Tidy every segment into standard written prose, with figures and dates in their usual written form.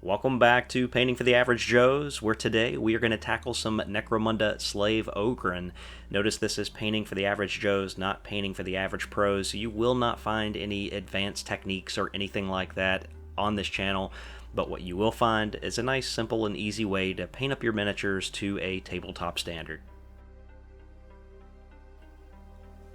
Welcome back to Painting for the Average Joes, where today we are going to tackle some Necromunda Slave Ogryn. Notice this is Painting for the Average Joes, not Painting for the Average Pros. You will not find any advanced techniques or anything like that on this channel, but what you will find is a nice, simple, and easy way to paint up your miniatures to a tabletop standard.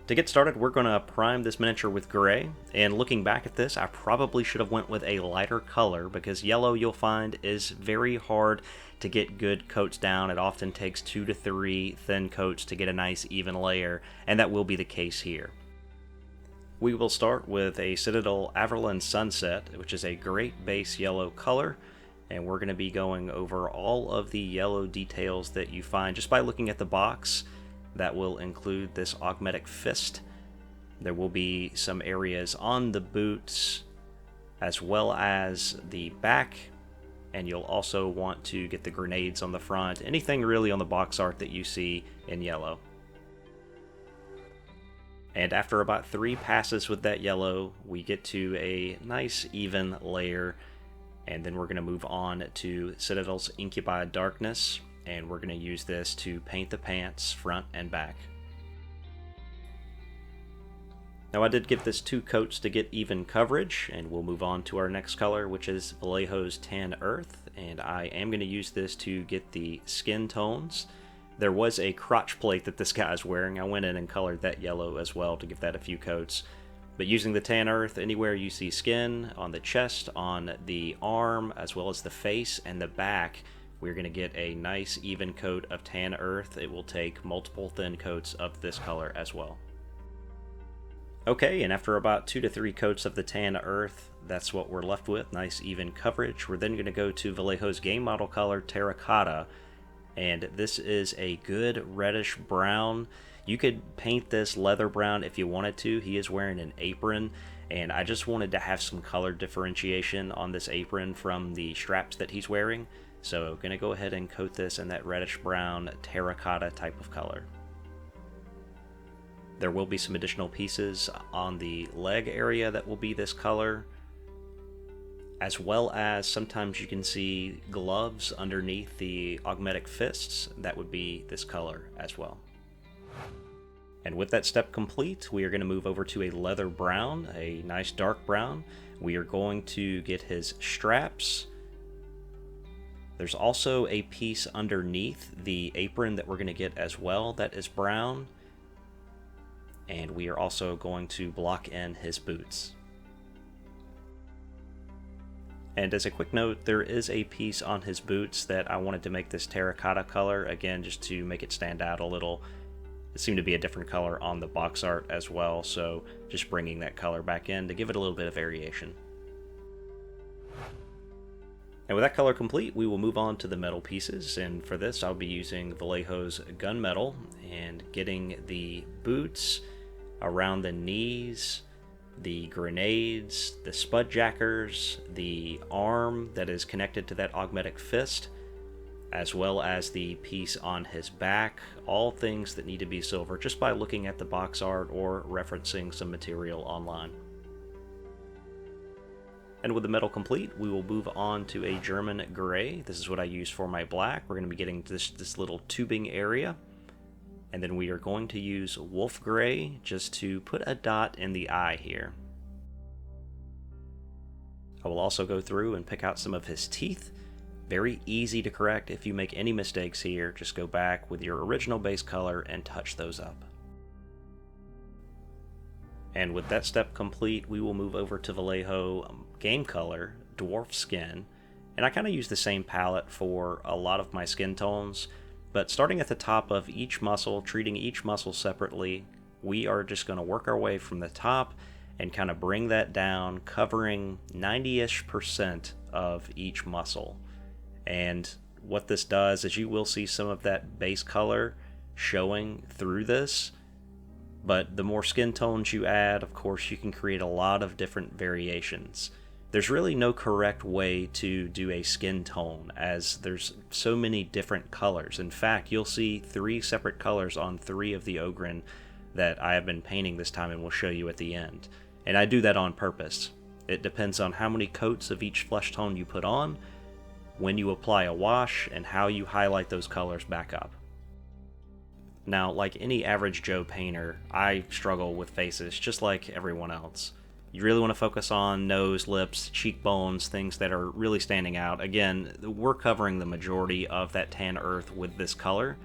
To get started, we're going to prime this miniature with gray, and looking back at this, I probably should have went with a lighter color because yellow, you'll find, is very hard to get good coats down. It often takes 2 to 3 thin coats to get a nice even layer, and that will be the case here. We will start with a Citadel Averland Sunset, which is a great base yellow color, and we're going to be going over all of the yellow details that you find just by looking at the box. That will include this augmetic fist. There will be some areas on the boots as well as the back, and you'll also want to get the grenades on the front, anything really on the box art that you see in yellow. And after about 3 passes with that yellow, we get to a nice even layer, and then we're going to move on to Citadel's Incubi Darkness, and we're going to use this to paint the pants front and back. Now I did give this 2 coats to get even coverage, and we'll move on to our next color, which is Vallejo Tan Earth, and I am going to use this to get the skin tones. There was a crotch plate that this guy is wearing. I went in and colored that yellow as well to give that a few coats. But using the Tan Earth, anywhere you see skin, on the chest, on the arm, as well as the face and the back, we're going to get a nice even coat of Tan Earth. It will take multiple thin coats of this color as well. Okay, and after about 2 to 3 coats of the Tan Earth, that's what we're left with, nice even coverage. We're then going to go to Vallejo's game model color, Terracota, and this is a good reddish brown. You could paint this leather brown if you wanted to. He is wearing an apron, and I just wanted to have some color differentiation on this apron from the straps that he's wearing. So I'm going to go ahead and coat this in that reddish brown terracotta type of color. There will be some additional pieces on the leg area that will be this color, as well as sometimes you can see gloves underneath the augmetic fists. That would be this color as well. And with that step complete, we are going to move over to a leather brown, a nice dark brown. We are going to get his straps. There's also a piece underneath the apron that we're going to get as well that is brown. And we are also going to block in his boots. And as a quick note, there is a piece on his boots that I wanted to make this terracotta color, again, just to make it stand out a little. It seemed to be a different color on the box art as well, so just bringing that color back in to give it a little bit of variation. And with that color complete, we will move on to the metal pieces, and for this I'll be using Vallejo's Gunmetal and getting the boots around the knees, the grenades, the spudjackers, the arm that is connected to that augmetic fist, as well as the piece on his back, all things that need to be silver just by looking at the box art or referencing some material online. And with the metal complete, we will move on to a German gray. This is what I use for my black. We're going to be getting this little tubing area. And then we are going to use wolf gray just to put a dot in the eye here. I will also go through and pick out some of his teeth. Very easy to correct. If you make any mistakes here, just go back with your original base color and touch those up. And with that step complete, we will move over to Vallejo game color, Dwarf skin. And I kind of use the same palette for a lot of my skin tones, but starting at the top of each muscle, treating each muscle separately, we are just going to work our way from the top and kind of bring that down, covering 90-ish% of each muscle. And what this does is you will see some of that base color showing through this. But the more skin tones you add, of course, you can create a lot of different variations. There's really no correct way to do a skin tone, as there's so many different colors. In fact, you'll see 3 separate colors on 3 of the Ogryn that I have been painting this time and will show you at the end. And I do that on purpose. It depends on how many coats of each flesh tone you put on, when you apply a wash, and how you highlight those colors back up. Now, like any average Joe painter, I struggle with faces just like everyone else. You really want to focus on nose, lips, cheekbones, things that are really standing out. Again, we're covering the majority of that tan earth with this color.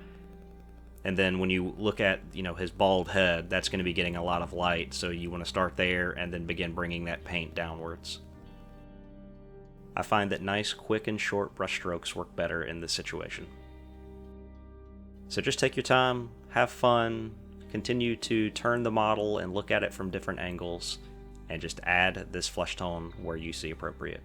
And then when you look at, his bald head, that's going to be getting a lot of light, so you want to start there and then begin bringing that paint downwards. I find that nice, quick, and short brush strokes work better in this situation. So just take your time, have fun, continue to turn the model and look at it from different angles, and just add this flesh tone where you see appropriate.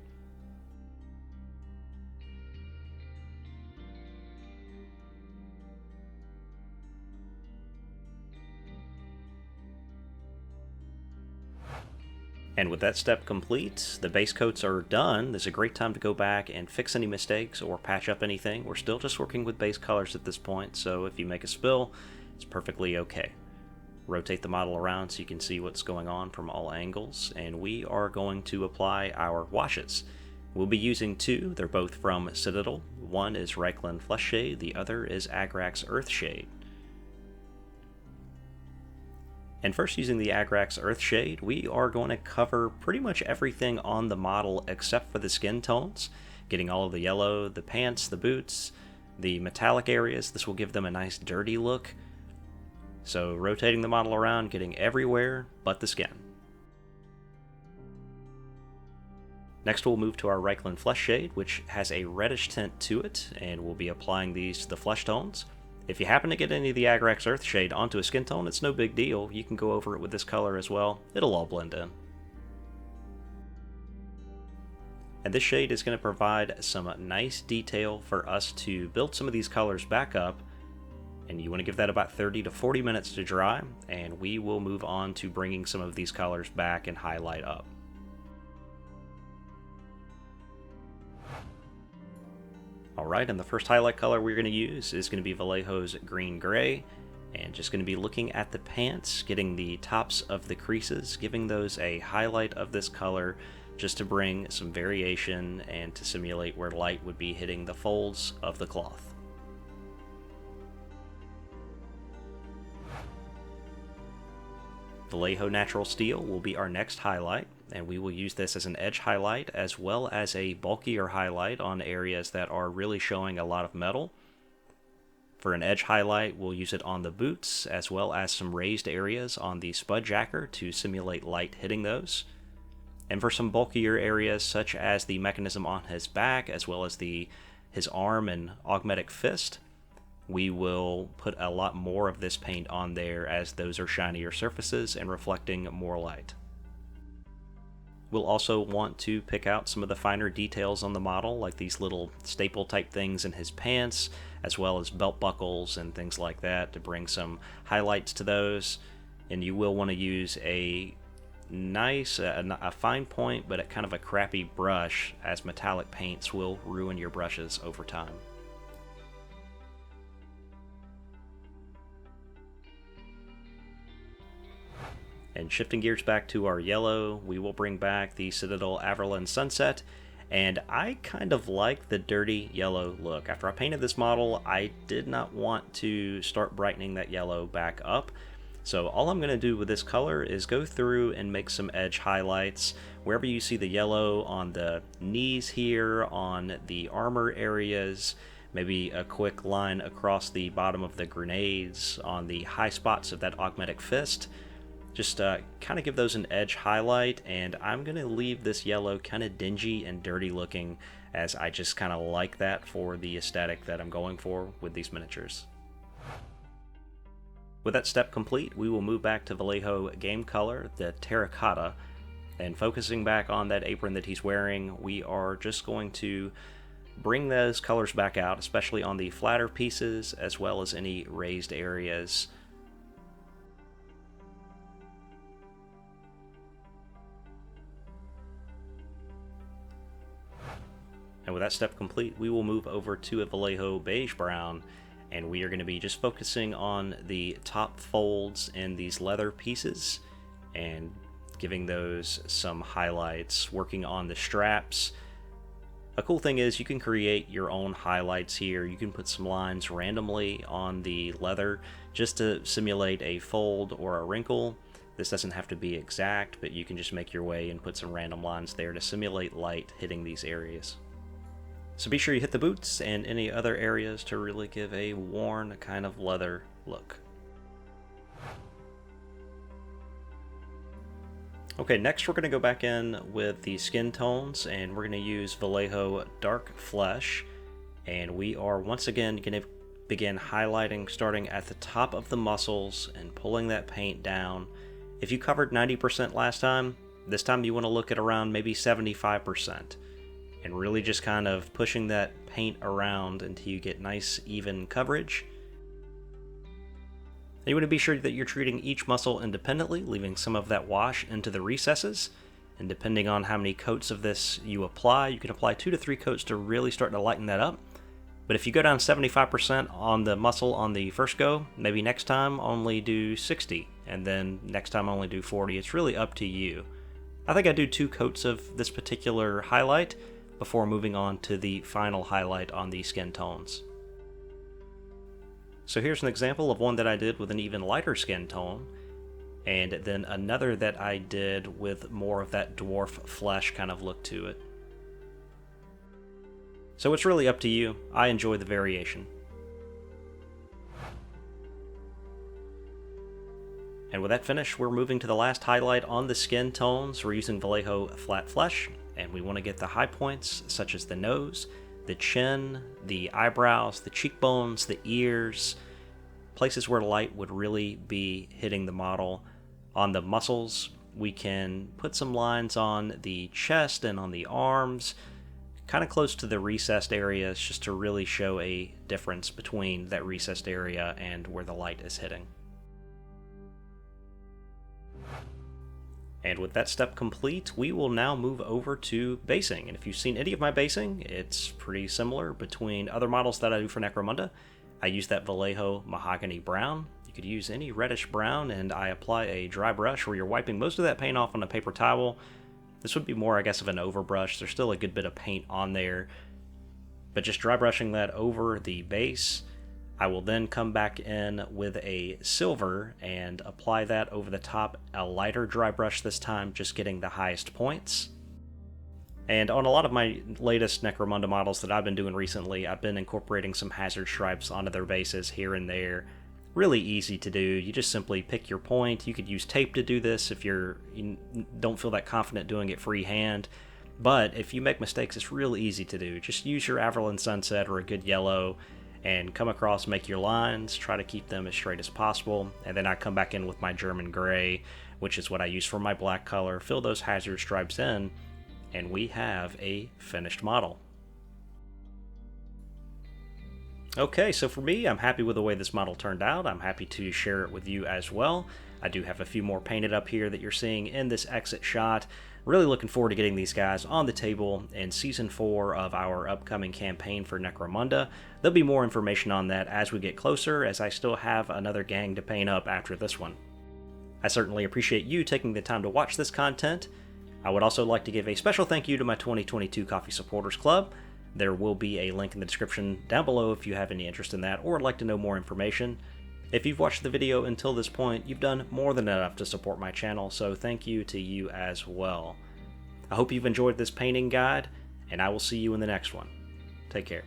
And with that step complete, the base coats are done. This is a great time to go back and fix any mistakes or patch up anything. We're still just working with base colors at this point, so if you make a spill, it's perfectly okay. Rotate the model around so you can see what's going on from all angles, and we are going to apply our washes. We'll be using two. They're both from Citadel. One is Reikland Fleshshade, the other is Agrax Earthshade. And first, using the Agrax Earthshade, we are going to cover pretty much everything on the model except for the skin tones, getting all of the yellow, the pants, the boots, the metallic areas. This will give them a nice dirty look. So rotating the model around, getting everywhere but the skin. Next, we'll move to our Reikland Fleshshade, which has a reddish tint to it, and we'll be applying these to the flesh tones. If you happen to get any of the Agrax Earthshade onto a skin tone, it's no big deal. You can go over it with this color as well. It'll all blend in. And this shade is going to provide some nice detail for us to build some of these colors back up. And you want to give that about 30 to 40 minutes to dry, and we will move on to bringing some of these colors back and highlight up. Alright, and the first highlight color we're going to use is going to be Vallejo's Green Gray, and just going to be looking at the pants, getting the tops of the creases, giving those a highlight of this color just to bring some variation and to simulate where light would be hitting the folds of the cloth. Vallejo Natural Steel will be our next highlight, and we will use this as an edge highlight as well as a bulkier highlight on areas that are really showing a lot of metal. For an edge highlight, we'll use it on the boots as well as some raised areas on the spudjacker to simulate light hitting those. And for some bulkier areas such as the mechanism on his back as well as his arm and augmetic fist, we will put a lot more of this paint on there as those are shinier surfaces and reflecting more light. We'll also want to pick out some of the finer details on the model, like these little staple type things in his pants, as well as belt buckles and things like that to bring some highlights to those. And you will want to use a nice, a fine point, but kind of a crappy brush, as metallic paints will ruin your brushes over time. And shifting gears back to our yellow, we will bring back the Citadel Averland Sunset, and I kind of like the dirty yellow look. After I painted this model, I did not want to start brightening that yellow back up, so all I'm going to do with this color is go through and make some edge highlights. Wherever you see the yellow on the knees here, on the armor areas, maybe a quick line across the bottom of the grenades, on the high spots of that augmetic fist. Just kind of give those an edge highlight, and I'm going to leave this yellow kind of dingy and dirty looking, as I just kind of like that for the aesthetic that I'm going for with these miniatures. With that step complete, we will move back to Vallejo game color, the Terracota, and focusing back on that apron that he's wearing, we are just going to bring those colors back out, especially on the flatter pieces as well as any raised areas. And with that step complete, we will move over to a Vallejo Beige Brown, and we are going to be just focusing on the top folds in these leather pieces and giving those some highlights, working on the straps. A cool thing is you can create your own highlights here. You can put some lines randomly on the leather just to simulate a fold or a wrinkle. This doesn't have to be exact, but you can just make your way and put some random lines there to simulate light hitting these areas. So be sure you hit the boots and any other areas to really give a worn kind of leather look. Okay, next we're going to go back in with the skin tones, and we're going to use Vallejo Dark Flesh, and we are once again going to begin highlighting starting at the top of the muscles and pulling that paint down. If you covered 90% last time, this time you want to look at around maybe 75%, and really just kind of pushing that paint around until you get nice even coverage. You want to be sure that you're treating each muscle independently, leaving some of that wash into the recesses. And depending on how many coats of this you apply, you can apply 2 to 3 coats to really start to lighten that up. But if you go down 75% on the muscle on the first go, maybe next time only do 60, and then next time only do 40. It's really up to you. I think I do 2 coats of this particular highlight before moving on to the final highlight on the skin tones. So here's an example of one that I did with an even lighter skin tone, and then another that I did with more of that dwarf flesh kind of look to it. So it's really up to you. I enjoy the variation. And with that finish, we're moving to the last highlight on the skin tones. We're using Vallejo Flat Flesh, and we want to get the high points such as the nose, the chin, the eyebrows, the cheekbones, the ears, places where light would really be hitting the model. On the muscles, we can put some lines on the chest and on the arms, kind of close to the recessed areas, just to really show a difference between that recessed area and where the light is hitting. And with that step complete, we will now move over to basing. And if you've seen any of my basing, it's pretty similar between other models that I do for Necromunda. I use that Vallejo Mahogany Brown. You could use any reddish brown, and I apply a dry brush where you're wiping most of that paint off on a paper towel. This would be more, I guess, of an overbrush. There's still a good bit of paint on there, but just dry brushing that over the base. I will then come back in with a silver and apply that over the top, a lighter dry brush this time, just getting the highest points. And on a lot of my latest Necromunda models that I've been doing recently, I've been incorporating some hazard stripes onto their bases here and there. Really easy to do. You just simply pick your point. You could use tape to do this if you don't feel that confident doing it freehand. But if you make mistakes, it's really easy to do. Just use your Averland Sunset or a good yellow and come across, make your lines, try to keep them as straight as possible, and then I come back in with my German gray, which is what I use for my black color, fill those hazard stripes in, and we have a finished model. Okay, so for me, I'm happy with the way this model turned out. I'm happy to share it with you as well. I do have a few more painted up here that you're seeing in this exit shot. Really looking forward to getting these guys on the table in Season 4 of our upcoming campaign for Necromunda. There'll be more information on that as we get closer, as I still have another gang to paint up after this one. I certainly appreciate you taking the time to watch this content. I would also like to give a special thank you to my 2022 Coffee Supporters Club. There will be a link in the description down below if you have any interest in that or would like to know more information. If you've watched the video until this point, you've done more than enough to support my channel, so thank you to you as well. I hope you've enjoyed this painting guide, and I will see you in the next one. Take care.